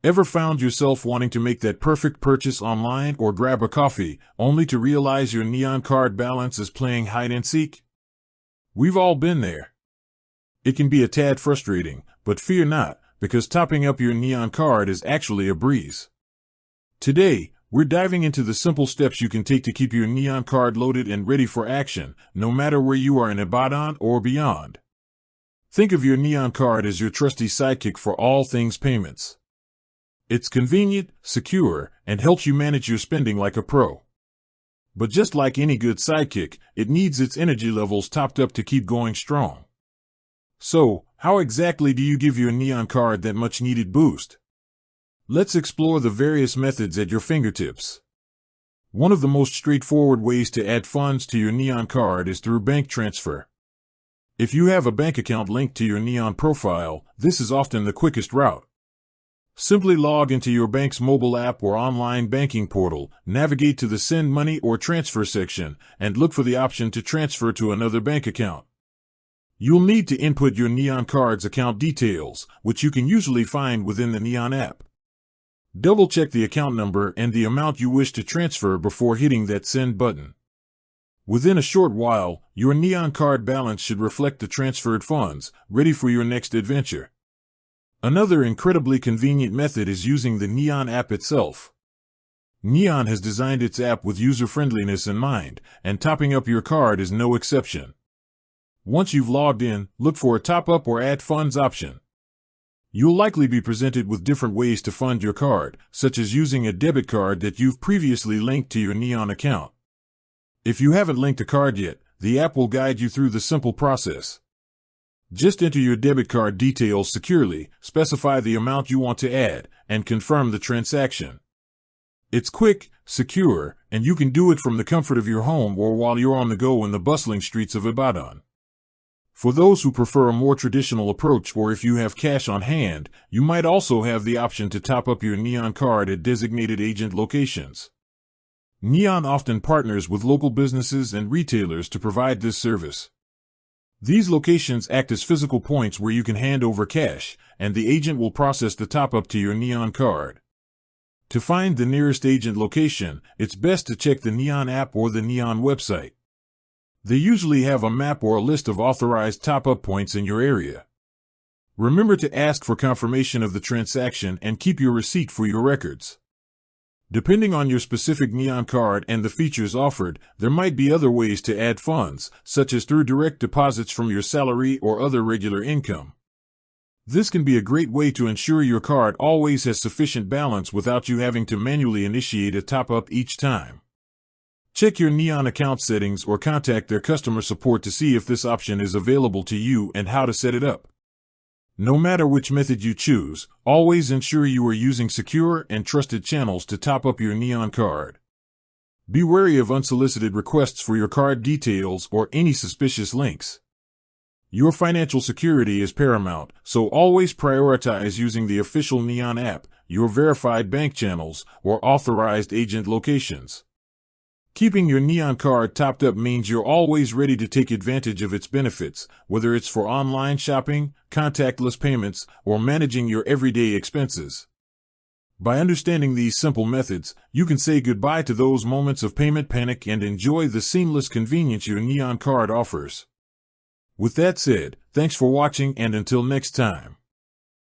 Ever found yourself wanting to make that perfect purchase online or grab a coffee, only to realize your neon card balance is playing hide and seek? We've all been there. It can be a tad frustrating, but fear not, because topping up your neon card is actually a breeze. Today, we're diving into the simple steps you can take to keep your neon card loaded and ready for action, no matter where you are in Ibadan or beyond. Think of your neon card as your trusty sidekick for all things payments. It's convenient, secure, and helps you manage your spending like a pro. But just like any good sidekick, it needs its energy levels topped up to keep going strong. So, how exactly do you give your neon card that much-needed boost? Let's explore the various methods at your fingertips. One of the most straightforward ways to add funds to your neon card is through bank transfer. If you have a bank account linked to your neon profile, this is often the quickest route. Simply log into your bank's mobile app or online banking portal, navigate to the Send Money or Transfer section, and look for the option to transfer to another bank account. You'll need to input your neon card's account details, which you can usually find within the Neon app. Double-check the account number and the amount you wish to transfer before hitting that Send button. Within a short while, your neon card balance should reflect the transferred funds, ready for your next adventure. Another incredibly convenient method is using the Neon app itself. Neon has designed its app with user-friendliness in mind, and topping up your card is no exception. Once you've logged in, look for a top-up or add funds option. You'll likely be presented with different ways to fund your card, such as using a debit card that you've previously linked to your Neon account. If you haven't linked a card yet, the app will guide you through the simple process. Just enter your debit card details securely, specify the amount you want to add, and confirm the transaction. It's quick, secure, and you can do it from the comfort of your home or while you're on the go in the bustling streets of Ibadan. For those who prefer a more traditional approach, or if you have cash on hand, you might also have the option to top up your Neon card at designated agent locations. Neon often partners with local businesses and retailers to provide this service. These locations act as physical points where you can hand over cash, and the agent will process the top-up to your Neon card. To find the nearest agent location, it's best to check the Neon app or the Neon website. They usually have a map or a list of authorized top-up points in your area. Remember to ask for confirmation of the transaction and keep your receipt for your records. Depending on your specific Neon card and the features offered, there might be other ways to add funds, such as through direct deposits from your salary or other regular income. This can be a great way to ensure your card always has sufficient balance without you having to manually initiate a top-up each time. Check your Neon account settings or contact their customer support to see if this option is available to you and how to set it up. No matter which method you choose, always ensure you are using secure and trusted channels to top up your Neon card. Be wary of unsolicited requests for your card details or any suspicious links. Your financial security is paramount, so always prioritize using the official Neon app, your verified bank channels, or authorized agent locations. Keeping your Neon card topped up means you're always ready to take advantage of its benefits, whether it's for online shopping, contactless payments, or managing your everyday expenses. By understanding these simple methods, you can say goodbye to those moments of payment panic and enjoy the seamless convenience your Neon card offers. With that said, thanks for watching, and until next time.